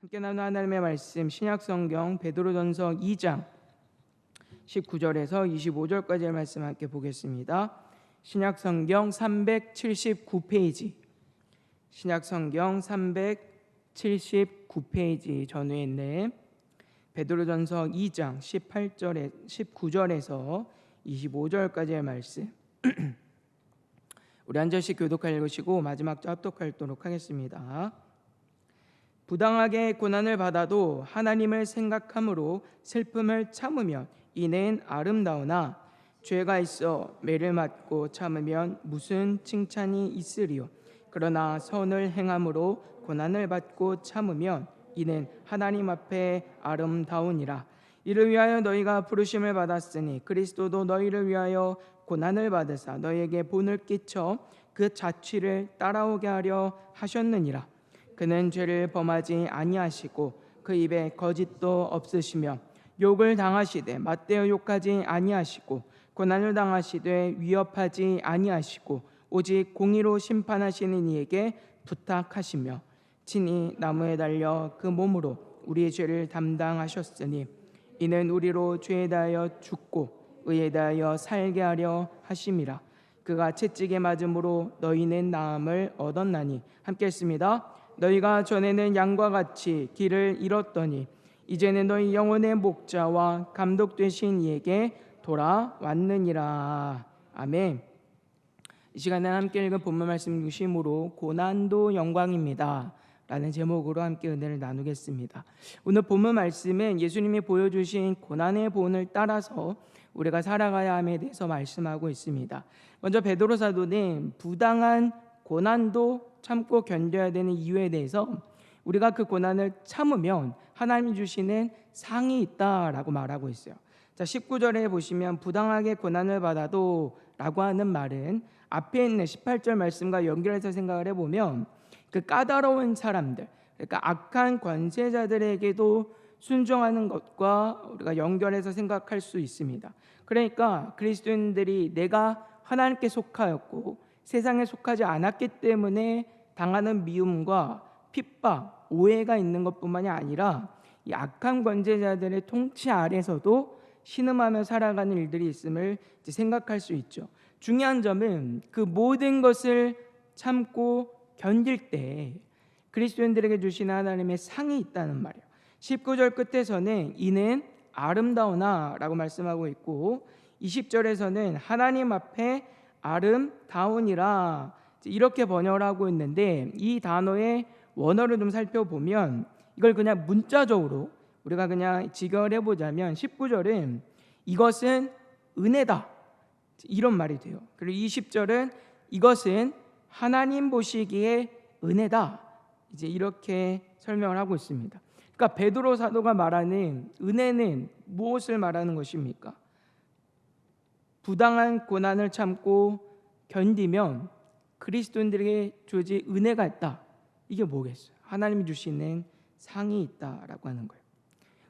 함께 나누는 하나님의 말씀 신약성경 베드로전서 2장 19절에서 25절까지의 말씀 함께 보겠습니다. 신약성경 379페이지 신약성경 379페이지 전후에 있는 베드로전서 2장 19절에서 25절까지의 말씀 우리 한 절씩 교독하여 읽으시고 마지막 절 합독하도록 하겠습니다. 부당하게 고난을 받아도 하나님을 생각함으로 슬픔을 참으면 이는 아름다우나 죄가 있어 매를 맞고 참으면 무슨 칭찬이 있으리요. 그러나 선을 행함으로 고난을 받고 참으면 이는 하나님 앞에 아름다우니라. 이를 위하여 너희가 부르심을 받았으니 그리스도도 너희를 위하여 고난을 받으사 너희에게 본을 끼쳐 그 자취를 따라오게 하려 하셨느니라. 그는 죄를 범하지 아니하시고 그 입에 거짓도 없으시며 욕을 당하시되 맞대어 욕하지 아니하시고 고난을 당하시되 위협하지 아니하시고 오직 공의로 심판하시는 이에게 부탁하시며 친히 나무에 달려 그 몸으로 우리의 죄를 담당하셨으니 이는 우리로 죄에 대하여 죽고 의에 대하여 살게 하려 하심이라. 그가 채찍에 맞음으로 너희는 나음을 얻었나니. 함께 했습니다. 너희가 전에는 양과 같이 길을 잃었더니 이제는 너희 영혼의 목자와 감독 되신 이에게 돌아왔느니라. 아멘. 이 시간에 함께 읽은 본문 말씀 유심으로 고난도 영광입니다 라는 제목으로 함께 은혜를 나누겠습니다. 오늘 본문 말씀은 예수님이 보여주신 고난의 본을 따라서 우리가 살아가야 함에 대해서 말씀하고 있습니다. 먼저 베드로 사도는 부당한 고난도 참고 견뎌야 되는 이유에 대해서 우리가 그 고난을 참으면 하나님이 주시는 상이 있다라고 말하고 있어요. 자, 19절에 보시면 부당하게 고난을 받아도 라고 하는 말은 앞에 있는 18절 말씀과 연결해서 생각을 해보면 그 까다로운 사람들, 그러니까 악한 권세자들에게도 순종하는 것과 우리가 연결해서 생각할 수 있습니다. 그러니까 그리스도인들이 내가 하나님께 속하였고 세상에 속하지 않았기 때문에 당하는 미움과 핍박, 오해가 있는 것뿐만이 아니라 이 악한 권세자들의 통치 아래서도 신음하며 살아가는 일들이 있음을 생각할 수 있죠. 중요한 점은 그 모든 것을 참고 견딜 때 그리스도인들에게 주시는 하나님의 상이 있다는 말이에요. 19절 끝에서는 이는 아름다우나 라고 말씀하고 있고 20절에서는 하나님 앞에 아름다우니라 이렇게 번역을 하고 있는데 이 단어의 원어를 좀 살펴보면 이걸 그냥 문자적으로 우리가 그냥 직역을 해보자면 19절은 이것은 은혜다 이런 말이 돼요. 그리고 20절은 이것은 하나님 보시기에 은혜다 이제 이렇게 설명을 하고 있습니다. 그러니까 베드로 사도가 말하는 은혜는 무엇을 말하는 것입니까? 부당한 고난을 참고 견디면 그리스도인들에게 주어질 은혜가 있다. 이게 뭐겠어요? 하나님이 주시는 상이 있다라고 하는 거예요.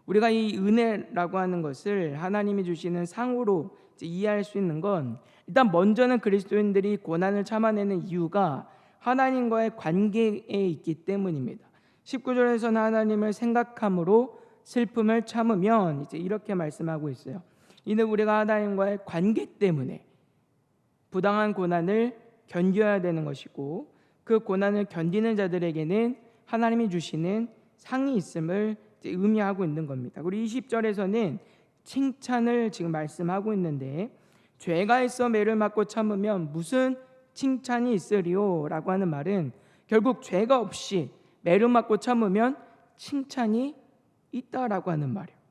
우리가 이 은혜라고 하는 것을 하나님이 주시는 상으로 이해할 수 있는 건 일단 먼저는 그리스도인들이 고난을 참아내는 이유가 하나님과의 관계에 있기 때문입니다. 19절에서는 하나님을 생각함으로 슬픔을 참으면 이제 이렇게 말씀하고 있어요. 이는 우리가 하나님과의 관계 때문에 부당한 고난을 견뎌야 되는 것이고 그 고난을 견디는 자들에게는 하나님이 주시는 상이 있음을 의미하고 있는 겁니다. 그리고 20절에서는 칭찬을 지금 말씀하고 있는데 죄가 있어 매를 맞고 참으면 무슨 칭찬이 있으리요 라고 하는 말은 결국 죄가 없이 매를 맞고 참으면 칭찬이 있다라고 하는 말이에요.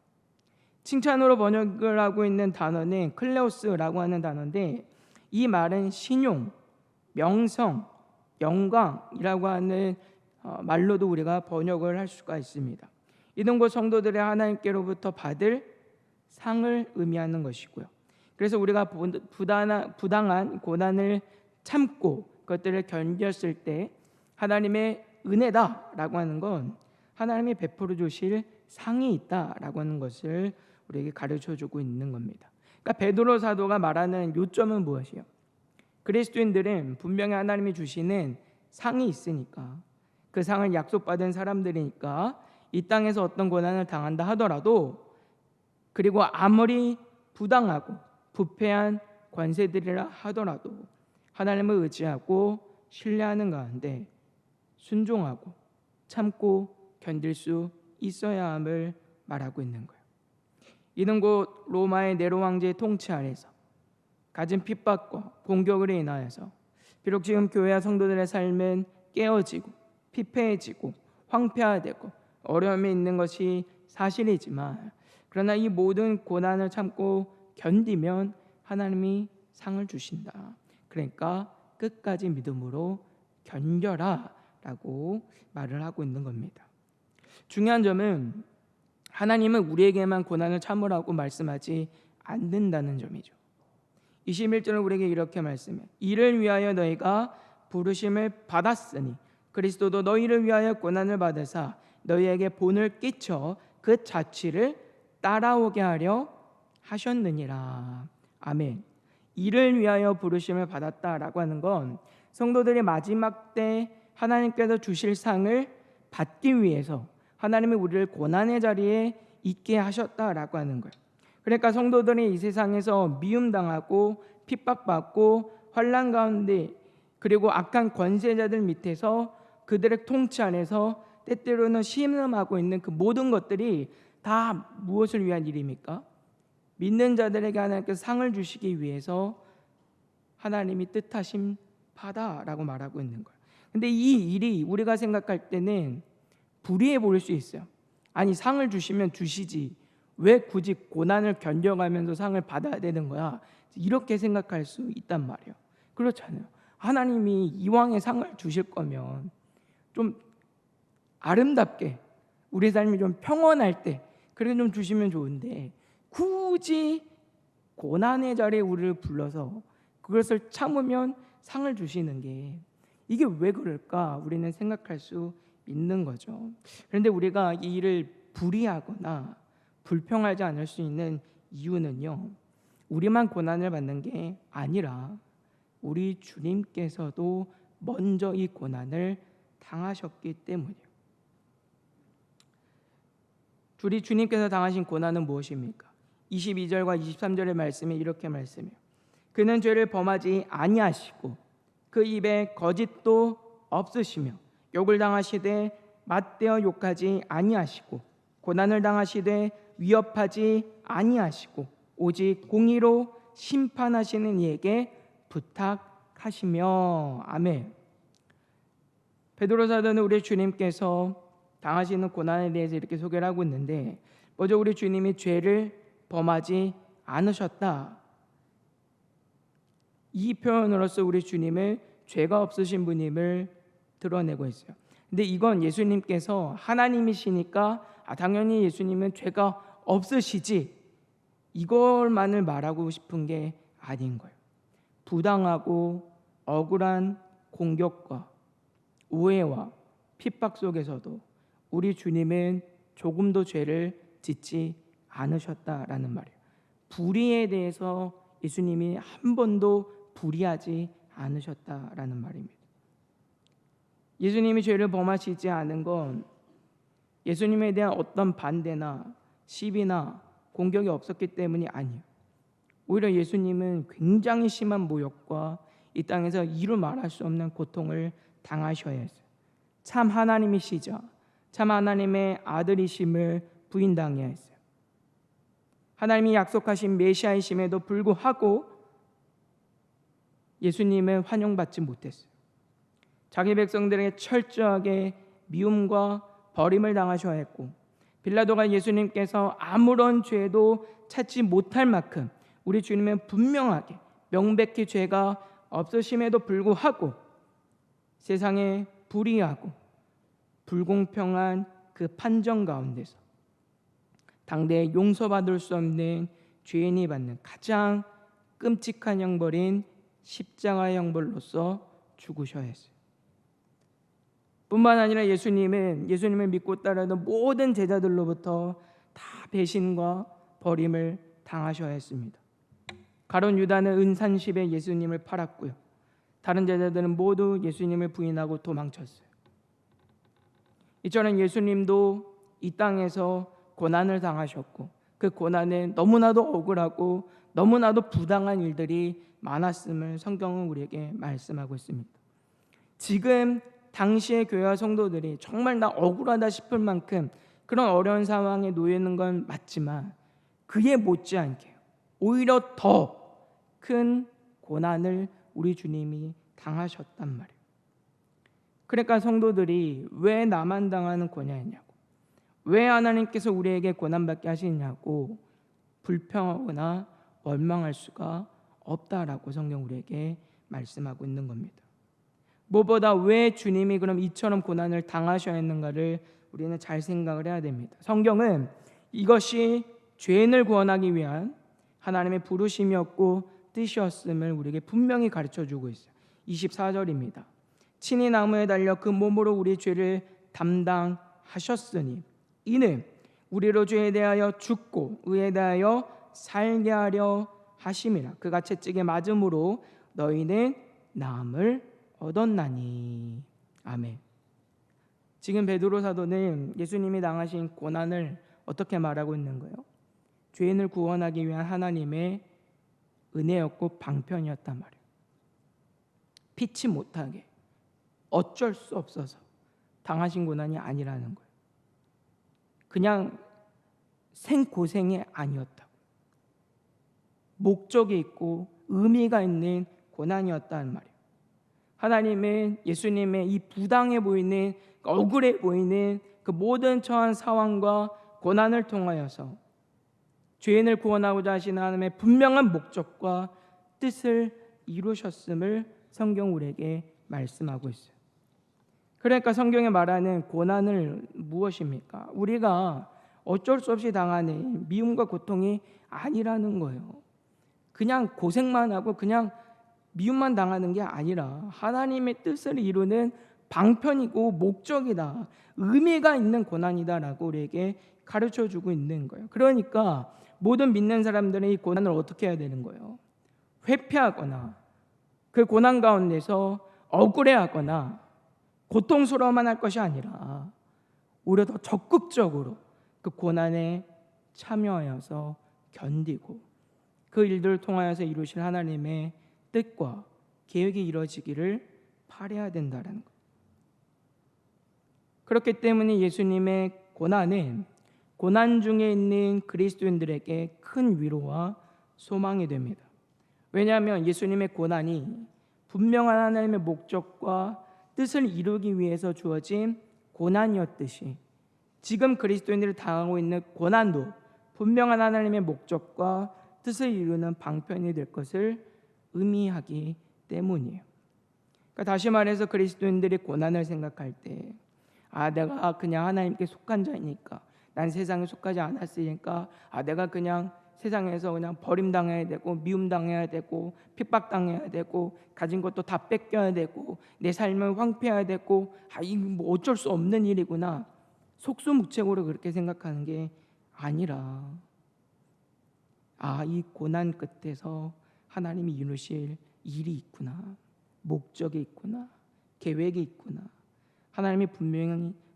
칭찬으로 번역을 하고 있는 단어는 클레오스라고 하는 단어인데 이 말은 신용, 명성, 영광이라고 하는 말로도 우리가 번역을 할 수가 있습니다. 이는 곧 성도들의 하나님께로부터 받을 상을 의미하는 것이고요. 그래서 우리가 부당한 고난을 참고 그것들을 견뎠을 때 하나님의 은혜다라고 하는 건 하나님이 베풀어 주실 상이 있다라고 하는 것을 우리에게 가르쳐주고 있는 겁니다. 그러니까 베드로 사도가 말하는 요점은 무엇이에요? 그리스도인들은 분명히 하나님이 주시는 상이 있으니까 그 상을 약속받은 사람들이니까 이 땅에서 어떤 고난을 당한다 하더라도, 그리고 아무리 부당하고 부패한 관세들이라 하더라도 하나님을 의지하고 신뢰하는 가운데 순종하고 참고 견딜 수 있어야 함을 말하고 있는 거예요. 이는 곧 로마의 네로 황제의 통치 아래서 가진 핍박과 공격으로 인하여서 비록 지금 교회와 성도들의 삶은 깨어지고 피폐해지고 황폐화되고 어려움이 있는 것이 사실이지만, 그러나 이 모든 고난을 참고 견디면 하나님이 상을 주신다. 그러니까 끝까지 믿음으로 견뎌라 라고 말을 하고 있는 겁니다. 중요한 점은 하나님은 우리에게만 고난을 참으라고 말씀하지 않는다는 점이죠. 21절은 우리에게 이렇게 말씀해, 이를 위하여 너희가 부르심을 받았으니 그리스도도 너희를 위하여 고난을 받으사 너희에게 본을 끼쳐 그 자취를 따라오게 하려 하셨느니라. 아멘. 이를 위하여 부르심을 받았다라고 하는 건 성도들이 마지막 때 하나님께서 주실 상을 받기 위해서 하나님이 우리를 고난의 자리에 있게 하셨다라고 하는 거예요. 그러니까 성도들이 이 세상에서 미움당하고 핍박받고 환난 가운데, 그리고 악한 권세자들 밑에서 그들의 통치 안에서 때때로는 신음하고 있는 그 모든 것들이 다 무엇을 위한 일입니까? 믿는 자들에게 하나님께서 상을 주시기 위해서 하나님이 뜻하신 바다라고 말하고 있는 거예요. 근데 이 일이 우리가 생각할 때는 불의해 보일 수 있어요. 아니, 상을 주시면 주시지 왜 굳이 고난을 견뎌가면서 상을 받아야 되는 거야? 이렇게 생각할 수 있단 말이에요. 그렇잖아요. 하나님이 이왕의 상을 주실 거면 좀 아름답게 우리 삶이 좀 평온할 때 그렇게 좀 주시면 좋은데, 굳이 고난의 자리에 우리를 불러서 그것을 참으면 상을 주시는 게 이게 왜 그럴까 우리는 생각할 수 있는 거죠. 그런데 우리가 이 일을 불의하거나 불평하지 않을 수 있는 이유는요, 우리만 고난을 받는 게 아니라 우리 주님께서도 먼저 이 고난을 당하셨기 때문이에요. 우리 주님께서 당하신 고난은 무엇입니까? 22절과 23절의 말씀에 이렇게 말씀해요. 그는 죄를 범하지 아니하시고 그 입에 거짓도 없으시며 욕을 당하시되 맞대어 욕하지 아니하시고 고난을 당하시되 위협하지 아니하시고 오직 공의로 심판하시는 이에게 부탁하시며. 아멘. 베드로 사도는 우리 주님께서 당하시는 고난에 대해서 이렇게 소개를 하고 있는데, 먼저 우리 주님이 죄를 범하지 않으셨다, 이 표현으로서 우리 주님을 죄가 없으신 분임을 드러내고 있어요. 근데 이건 예수님께서 하나님이시니까 당연히 예수님은 죄가 없으시지, 이걸만을 말하고 싶은 게 아닌 거예요. 부당하고 억울한 공격과 오해와 핍박 속에서도 우리 주님은 조금도 죄를 짓지 않으셨다라는 말이에요. 불의에 대해서 예수님이 한 번도 불의하지 않으셨다라는 말입니다. 예수님이 죄를 범하시지 않은 건 예수님에 대한 어떤 반대나 시비나 공격이 없었기 때문이 아니에요. 오히려 예수님은 굉장히 심한 모욕과 이 땅에서 이루 말할 수 없는 고통을 당하셔야 했어요. 참 하나님이시죠. 참 하나님의 아들이심을 부인당해야 했어요. 하나님이 약속하신 메시아이심에도 불구하고 예수님은 환영받지 못했어요. 자기 백성들에게 철저하게 미움과 버림을 당하셔야 했고, 빌라도가 예수님께서 아무런 죄도 찾지 못할 만큼 우리 주님은 분명하게 명백히 죄가 없으심에도 불구하고 세상에 불의하고 불공평한 그 판정 가운데서 당대에 용서받을 수 없는 죄인이 받는 가장 끔찍한 형벌인 십자가의 형벌로서 죽으셔야 했어요. 뿐만 아니라 예수님을 믿고 따르던 모든 제자들로부터 다 배신과 버림을 당하셔야 했습니다. 가룟 유다는 은산십에 예수님을 팔았고요, 다른 제자들은 모두 예수님을 부인하고 도망쳤어요. 이처럼 예수님도 이 땅에서 고난을 당하셨고 그 고난에 너무나도 억울하고 너무나도 부당한 일들이 많았음을 성경은 우리에게 말씀하고 있습니다. 지금 당시의 교회와 성도들이 정말 나 억울하다 싶을 만큼 그런 어려운 상황에 놓여 있는 건 맞지만 그에 못지않게 오히려 더 큰 고난을 우리 주님이 당하셨단 말이에요. 그러니까 성도들이 왜 나만 당하는 고난이냐고, 왜 하나님께서 우리에게 고난받게 하시냐고 불평하거나 원망할 수가 없다라고 성경 우리에게 말씀하고 있는 겁니다. 무엇보다 왜 주님이 그럼 이처럼 고난을 당하셔야 했는가를 우리는 잘 생각을 해야 됩니다. 성경은 이것이 죄인을 구원하기 위한 하나님의 부르심이었고 뜻이었음을 우리에게 분명히 가르쳐주고 있어요. 24절입니다. 친히 나무에 달려 그 몸으로 우리 죄를 담당하셨으니 이는 우리로 죄에 대하여 죽고 의에 대하여 살게 하려 하심이라. 그가 채찍에 맞음으로 너희는 나음을 얻었나니. 아멘. 지금 베드로 사도는 예수님이 당하신 고난을 어떻게 말하고 있는 거예요? 죄인을 구원하기 위한 하나님의 은혜였고 방편이었단 말이에요. 피치 못하게 어쩔 수 없어서 당하신 고난이 아니라는 거예요. 그냥 생고생이 아니었다고. 목적이 있고 의미가 있는 고난이었다는 말이에요. 하나님은 예수님의 이 부당해 보이는, 억울해 보이는 그 모든 처한 상황과 고난을 통하여서 죄인을 구원하고자 하시는 하나님의 분명한 목적과 뜻을 이루셨음을 성경 우리에게 말씀하고 있어요. 그러니까 성경에 말하는 고난을 무엇입니까? 우리가 어쩔 수 없이 당하는 미움과 고통이 아니라는 거예요. 그냥 고생만 하고 그냥 미움만 당하는 게 아니라 하나님의 뜻을 이루는 방편이고 목적이다, 의미가 있는 고난이다라고 우리에게 가르쳐주고 있는 거예요. 그러니까 모든 믿는 사람들은 이 고난을 어떻게 해야 되는 거예요? 회피하거나 그 고난 가운데서 억울해하거나 고통스러워만 할 것이 아니라 오히려 더 적극적으로 그 고난에 참여하여서 견디고 그 일들을 통하여서 이루실 하나님의 뜻과 계획이 이루어지기를 바라야 된다는 것. 그렇기 때문에 예수님의 고난은 고난 중에 있는 그리스도인들에게 큰 위로와 소망이 됩니다. 왜냐하면 예수님의 고난이 분명한 하나님의 목적과 뜻을 이루기 위해서 주어진 고난이었듯이 지금 그리스도인들이 당하고 있는 고난도 분명한 하나님의 목적과 뜻을 이루는 방편이 될 것을 의미하기 때문이에요. 그러니까 다시 말해서 그리스도인들이 고난을 생각할 때 내가 그냥 하나님께 속한 자이니까, 난 세상에 속하지 않았으니까 내가 그냥 세상에서 그냥 버림당해야 되고 미움당해야 되고 핍박당해야 되고 가진 것도 다 뺏겨야 되고 내 삶을 황폐해야 되고 이거 뭐 어쩔 수 없는 일이구나, 속수무책으로 그렇게 생각하는 게 아니라 이 고난 끝에서 하나님이 이루실 일이 있구나, 목적이 있구나, 계획이 있구나, 하나님이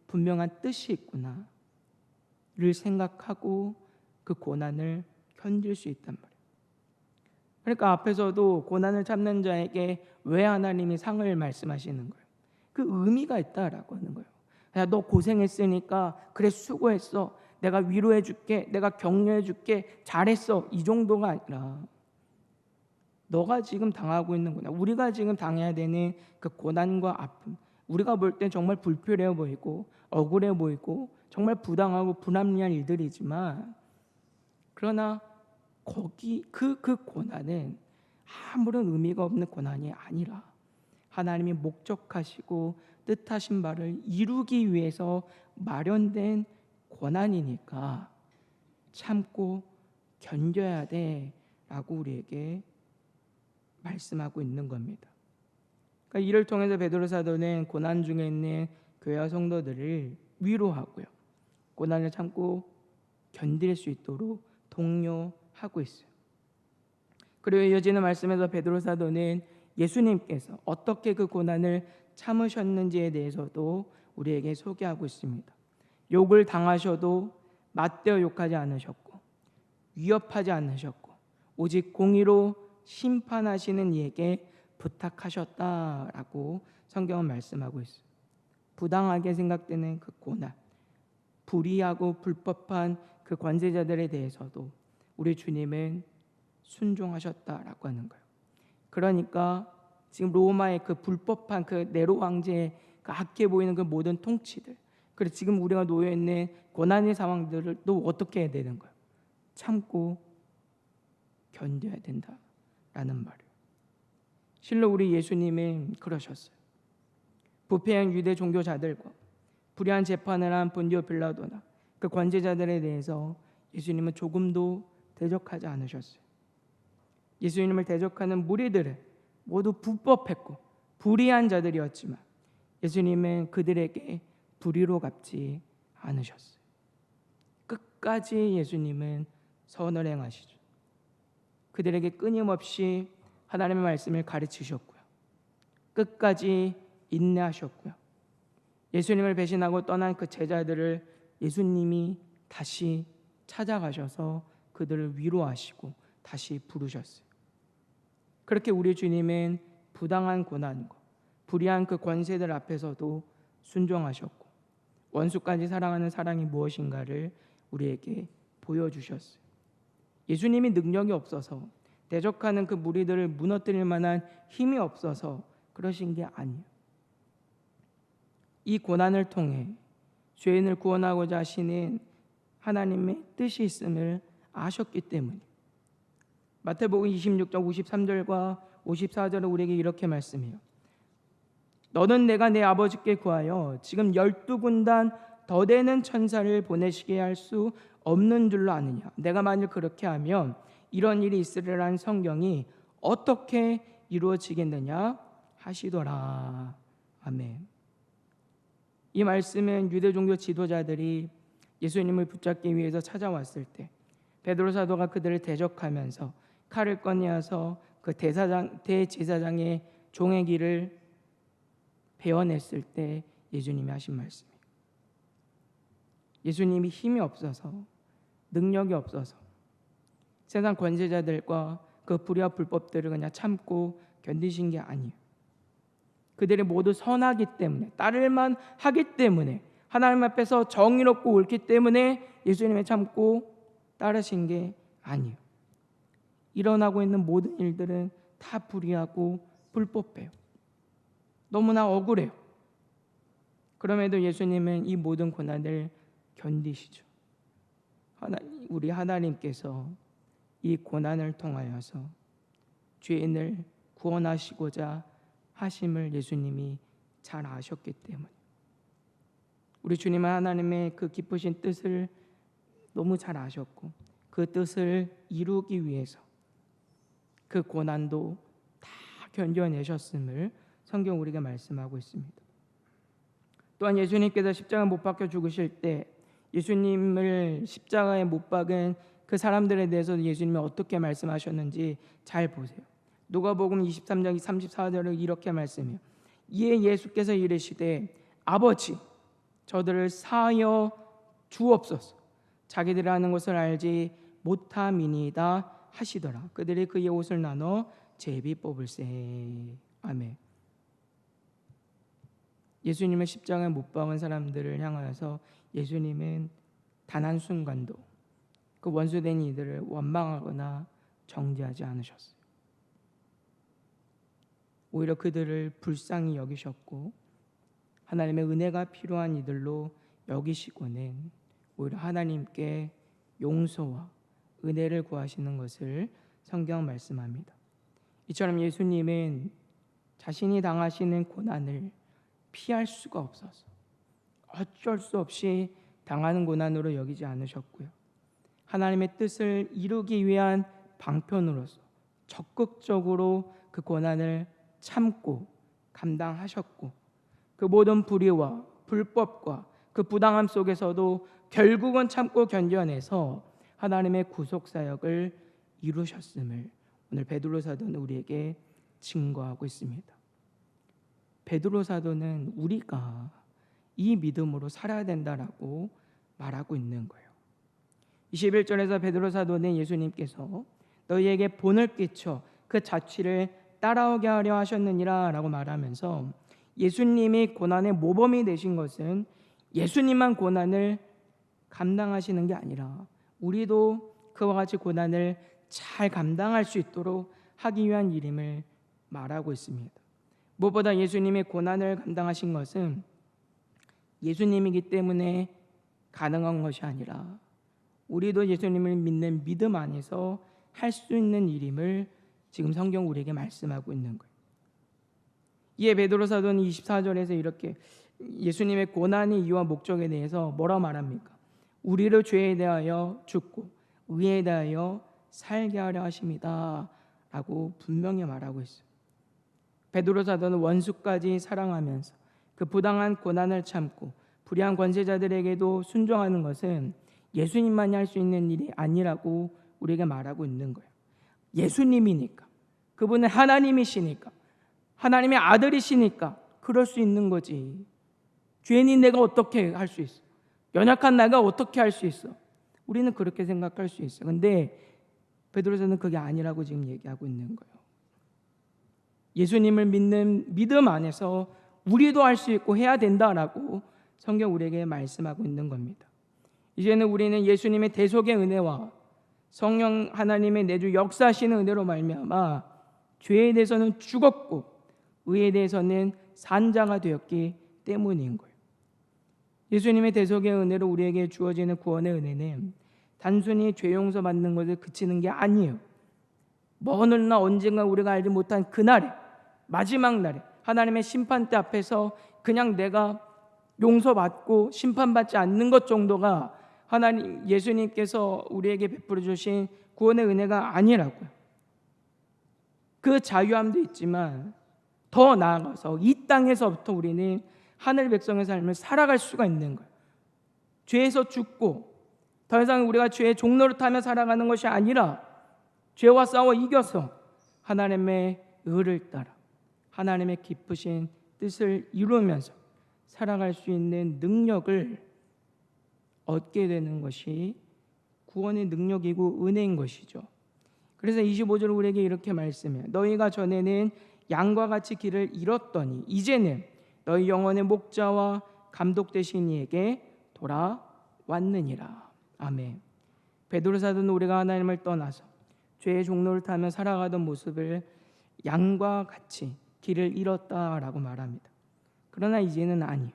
분명한 뜻이 있구나를 생각하고 그 고난을 견딜 수 있단 말이에요. 그러니까 앞에서도 고난을 참는 자에게 왜 하나님이 상을 말씀하시는 거예요? 그 의미가 있다라고 하는 거예요. 야, 너 고생했으니까 그래 수고했어, 내가 위로해 줄게, 내가 격려해 줄게, 잘했어, 이 정도가 아니라 너가 지금 당하고 있는 거냐, 우리가 지금 당해야 되는 그 고난과 아픔, 우리가 볼 땐 정말 불필요해 보이고 억울해 보이고 정말 부당하고 불합리한 일들이지만, 그러나 거기 그 고난은 아무런 의미가 없는 고난이 아니라 하나님이 목적하시고 뜻하신 바를 이루기 위해서 마련된 고난이니까 참고 견뎌야 돼라고 우리에게 말씀하고 있는 겁니다. 그러니까 이를 통해서 베드로 사도는 고난 중에 있는 교회와 성도들을 위로하고요, 고난을 참고 견딜 수 있도록 독려하고 있어요. 그리고 이어지는 말씀에서 베드로 사도는 예수님께서 어떻게 그 고난을 참으셨는지에 대해서도 우리에게 소개하고 있습니다. 욕을 당하셔도 맞대어 욕하지 않으셨고 위협하지 않으셨고 오직 공의로 심판하시는 이에게 부탁하셨다라고 성경은 말씀하고 있어요. 부당하게 생각되는 그 고난, 불의하고 불법한 그 관세자들에 대해서도 우리 주님은 순종하셨다라고 하는 거예요. 그러니까 지금 로마의 그 불법한 그 네로 황제의 그 악해 보이는 그 모든 통치들, 그래서 지금 우리가 놓여 있는 고난의 상황들을 또 어떻게 해야 되는 거예요? 참고 견뎌야 된다라는 말이에요. 실로 우리 예수님은 그러셨어요. 부패한 유대 종교자들과 불의한 재판을 한 본디오 빌라도나 그 관제자들에 대해서 예수님은 조금도 대적하지 않으셨어요. 예수님을 대적하는 무리들은 모두 불법했고 불의한 자들이었지만 예수님은 그들에게 불의로 갚지 않으셨어요. 끝까지 예수님은 선을 행하시죠. 그들에게 끊임없이 하나님의 말씀을 가르치셨고요. 끝까지 인내하셨고요. 예수님을 배신하고 떠난 그 제자들을 예수님이 다시 찾아가셔서 그들을 위로하시고 다시 부르셨어요. 그렇게 우리 주님은 부당한 고난과 불의한 그 권세들 앞에서도 순종하셨고 원수까지 사랑하는 사랑이 무엇인가를 우리에게 보여주셨어요. 예수님이 능력이 없어서 대적하는 그 무리들을 무너뜨릴 만한 힘이 없어서 그러신 게 아니에요. 이 고난을 통해 죄인을 구원하고자 하시는 하나님의 뜻이 있음을 아셨기 때문에 마태복음 26장 53절과 54절은 우리에게 이렇게 말씀해요. 너는 내가 내 아버지께 구하여 지금 12군단 더 되는 천사를 보내시게 할 수 없는 줄로 아느냐. 내가 만일 그렇게 하면 이런 일이 있으리라는 성경이 어떻게 이루어지겠느냐 하시더라. 아멘. 이 말씀은 유대 종교 지도자들이 예수님을 붙잡기 위해서 찾아왔을 때 베드로 사도가 그들을 대적하면서 칼을 꺼내어서 그 대제사장의 종의 길을 베어냈을 때 예수님이 하신 말씀이에요. 예수님이 힘이 없어서 능력이 없어서 세상 권세자들과 그 불의와 불법들을 그냥 참고 견디신 게 아니에요. 그들이 모두 선하기 때문에 따를만 하기 때문에 하나님 앞에서 정의롭고 옳기 때문에 예수님을 참고 따르신 게 아니에요. 일어나고 있는 모든 일들은 다 불의하고 불법해요. 너무나 억울해요. 그럼에도 예수님은 이 모든 고난을 견디시죠. 우리 하나님께서 이 고난을 통하여서 죄인을 구원하시고자 하심을 예수님이 잘 아셨기 때문에 우리 주님은 하나님의 그 기쁘신 뜻을 너무 잘 아셨고 그 뜻을 이루기 위해서 그 고난도 다 견뎌내셨음을 성경 우리가 말씀하고 있습니다. 또한 예수님께서 십자가 못 박혀 죽으실 때 예수님을 십자가에 못 박은 그 사람들에 대해서 예수님이 어떻게 말씀하셨는지 잘 보세요. 누가복음 23장 34절을 이렇게 말씀해요. 이에 예수께서 이르시되 아버지 저들을 사하여 주옵소서 자기들이 하는 것을 알지 못함이니이다 하시더라. 그들이 그의 옷을 나눠 제비 뽑을세. 아멘. 예수님을 십자가에 못 박은 사람들을 향하여서 예수님은 단 한순간도 그 원수된 이들을 원망하거나 정죄하지 않으셨어요. 오히려 그들을 불쌍히 여기셨고 하나님의 은혜가 필요한 이들로 여기시고는 오히려 하나님께 용서와 은혜를 구하시는 것을 성경 말씀합니다. 이처럼 예수님은 자신이 당하시는 고난을 피할 수가 없어서 어쩔 수 없이 당하는 고난으로 여기지 않으셨고요. 하나님의 뜻을 이루기 위한 방편으로서 적극적으로 그 고난을 참고 감당하셨고 그 모든 불의와 불법과 그 부당함 속에서도 결국은 참고 견뎌내서 하나님의 구속 사역을 이루셨음을 오늘 베드로 사도는 우리에게 증거하고 있습니다. 베드로 사도는 우리가 이 믿음으로 살아야 된다라고 말하고 있는 거예요. 21절에서 베드로 사도는 예수님께서 너희에게 본을 끼쳐 그 자취를 따라오게 하려 하셨느니라 라고 말하면서 예수님이 고난의 모범이 되신 것은 예수님만 고난을 감당하시는 게 아니라 우리도 그와 같이 고난을 잘 감당할 수 있도록 하기 위한 일임을 말하고 있습니다. 무엇보다 예수님이 고난을 감당하신 것은 예수님이기 때문에 가능한 것이 아니라 우리도 예수님을 믿는 믿음 안에서 할 수 있는 일임을 지금 성경 우리에게 말씀하고 있는 거예요. 이에 베드로 사도는 24절에서 이렇게 예수님의 고난의 이유와 목적에 대해서 뭐라 말합니까? 우리를 죄에 대하여 죽고 의에 대하여 살게 하려 하십니다 라고 분명히 말하고 있어요. 베드로 사도는 원수까지 사랑하면서 그 부당한 고난을 참고 불의한 권세자들에게도 순종하는 것은 예수님만이 할 수 있는 일이 아니라고 우리에게 말하고 있는 거예요. 예수님이니까, 그분은 하나님이시니까, 하나님의 아들이시니까 그럴 수 있는 거지. 죄인인 내가 어떻게 할 수 있어? 연약한 내가 어떻게 할 수 있어? 우리는 그렇게 생각할 수 있어. 근데 베드로서는 그게 아니라고 지금 얘기하고 있는 거예요. 예수님을 믿는 믿음 안에서 우리도 할 수 있고 해야 된다라고 성경 우리에게 말씀하고 있는 겁니다. 이제는 우리는 예수님의 대속의 은혜와 성령 하나님의 내주 역사하시는 은혜로 말미암아 죄에 대해서는 죽었고 의에 대해서는 산 자가 되었기 때문인 거예요. 예수님의 대속의 은혜로 우리에게 주어지는 구원의 은혜는 단순히 죄 용서 받는 것에 그치는 게 아니에요. 먼 훗날 언젠가 우리가 알지 못한 그날에, 마지막 날에 하나님의 심판대 앞에서 그냥 내가 용서받고 심판받지 않는 것 정도가 하나님 예수님께서 우리에게 베풀어 주신 구원의 은혜가 아니라고요. 그 자유함도 있지만 더 나아가서 이 땅에서부터 우리는 하늘 백성의 삶을 살아갈 수가 있는 거예요. 죄에서 죽고 더 이상 우리가 죄의 종로를 타며 살아가는 것이 아니라 죄와 싸워 이겨서 하나님의 의를 따라 하나님의 기쁘신 뜻을 이루면서 살아갈 수 있는 능력을 얻게 되는 것이 구원의 능력이고 은혜인 것이죠. 그래서 25절 우리에게 이렇게 말씀해요. 너희가 전에는 양과 같이 길을 잃었더니 이제는 너희 영혼의 목자와 감독 되신 이에게 돌아왔느니라. 아멘. 베드로 사도는 우리가 하나님을 떠나서 죄의 종로를 타며 살아가던 모습을 양과 같이 길을 잃었다라고 말합니다. 그러나 이제는 아니에요.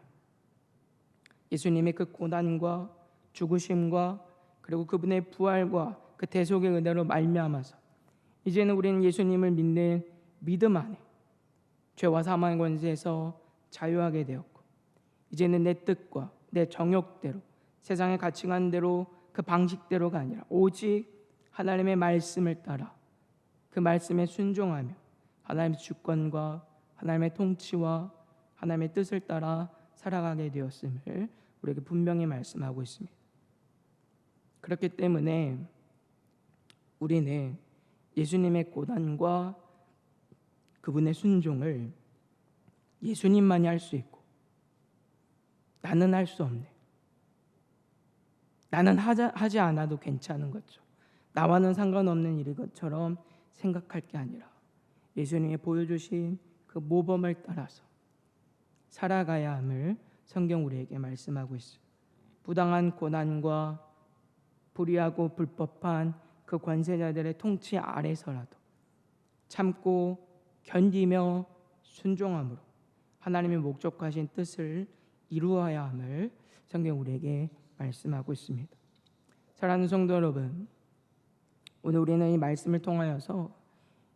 예수님의 그 고난과 죽으심과 그리고 그분의 부활과 그 대속의 은혜로 말미암아서 이제는 우리는 예수님을 믿는 믿음 안에 죄와 사망의 권세에서 자유하게 되었고 이제는 내 뜻과 내 정욕대로 세상의 가치관대로 그 방식대로가 아니라 오직 하나님의 말씀을 따라 그 말씀에 순종하며 하나님의 주권과 하나님의 통치와 하나님의 뜻을 따라 살아가게 되었음을 우리에게 분명히 말씀하고 있습니다. 그렇기 때문에 우리는 예수님의 고난과 그분의 순종을 예수님만이 할 수 있고 나는 할 수 없네. 나는 하지 않아도 괜찮은 거죠. 나와는 상관없는 일인 것처럼 생각할 게 아니라 예수님이 보여주신 그 모범을 따라서 살아가야 함을 성경 우리에게 말씀하고 있어요. 부당한 고난과 불의하고 불법한 그 권세자들의 통치 아래서라도 참고 견디며 순종함으로 하나님의 목적하신 뜻을 이루어야 함을 성경 우리에게 말씀하고 있습니다. 사랑하는 성도 여러분, 오늘 우리는 이 말씀을 통하여서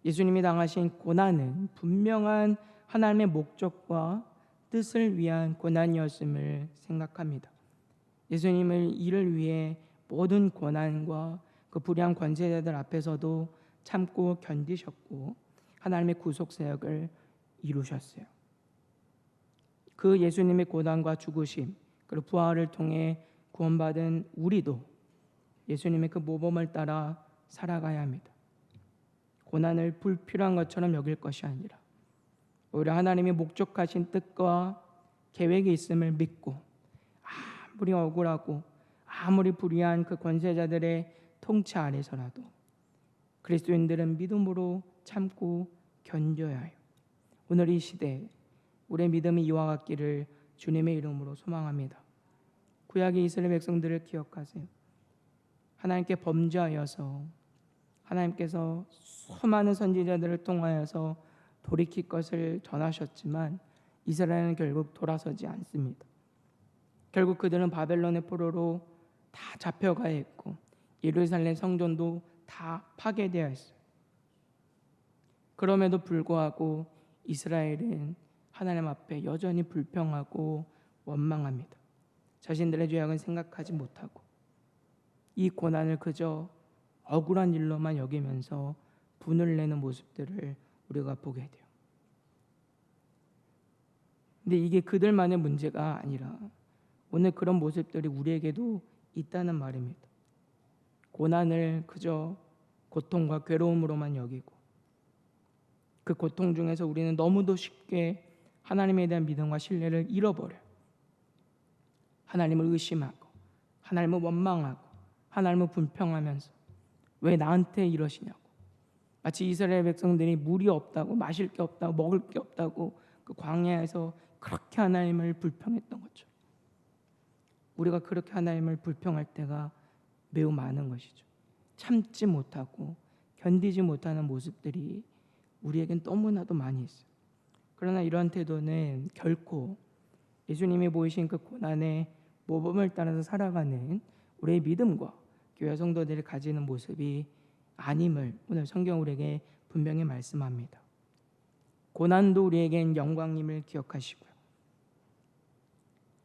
예수님이 당하신 고난은 분명한 하나님의 목적과 뜻을 위한 고난이었음을 생각합니다. 예수님을 이를 위해 모든 고난과 그 불의한 권세자들 앞에서도 참고 견디셨고 하나님의 구속 사역을 이루셨어요. 그 예수님의 고난과 죽으심 그리고 부활을 통해 구원받은 우리도 예수님의 그 모범을 따라 살아가야 합니다. 고난을 불필요한 것처럼 여길 것이 아니라 오히려 하나님이 목적하신 뜻과 계획이 있음을 믿고 아무리 억울하고 아무리 불의한 그 권세자들의 통치 아래서라도 그리스도인들은 믿음으로 참고 견뎌야 해요. 오늘 이 시대에 우리의 믿음이 이와 같기를 주님의 이름으로 소망합니다. 구약의 이스라엘 백성들을 기억하세요. 하나님께 범죄하여서 하나님께서 수많은 선지자들을 통하여서 돌이킬 것을 전하셨지만 이스라엘은 결국 돌아서지 않습니다. 결국 그들은 바벨론의 포로로 다 잡혀가야 했고 예루살렘 성전도 다 파괴되어 있어요. 그럼에도 불구하고 이스라엘은 하나님 앞에 여전히 불평하고 원망합니다. 자신들의 죄악은 생각하지 못하고 이 고난을 그저 억울한 일로만 여기면서 분을 내는 모습들을 우리가 보게 돼요. 근데 이게 그들만의 문제가 아니라 오늘 그런 모습들이 우리에게도 있다는 말입니다. 고난을 그저 고통과 괴로움으로만 여기고 그 고통 중에서 우리는 너무도 쉽게 하나님에 대한 믿음과 신뢰를 잃어버려요. 하나님을 의심하고 하나님을 원망하고 하나님을 불평하면서 왜 나한테 이러시냐고, 마치 이스라엘 백성들이 물이 없다고, 마실 게 없다고, 먹을 게 없다고 그 광야에서 그렇게 하나님을 불평했던 거죠. 우리가 그렇게 하나님을 불평할 때가 매우 많은 것이죠. 참지 못하고 견디지 못하는 모습들이 우리에겐 너무나도 많이 있어요. 그러나 이러한 태도는 결코 예수님이 보이신 그 고난의 모범을 따라서 살아가는 우리의 믿음과 교회 성도들이 가지는 모습이 아님을 오늘 성경 우리에게 분명히 말씀합니다. 고난도 우리에겐 영광임을 기억하시고요.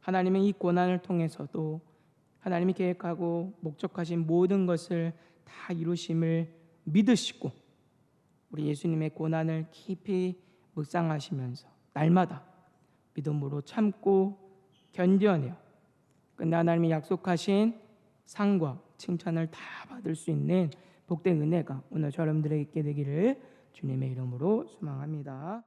하나님은 이 고난을 통해서도 하나님이 계획하고 목적하신 모든 것을 다 이루심을 믿으시고 우리 예수님의 고난을 깊이 묵상하시면서 날마다 믿음으로 참고 견뎌내어 끝내 하나님이 약속하신 상과 칭찬을 다 받을 수 있는 복된 은혜가 오늘 여러분들에게 있게 되기를 주님의 이름으로 소망합니다.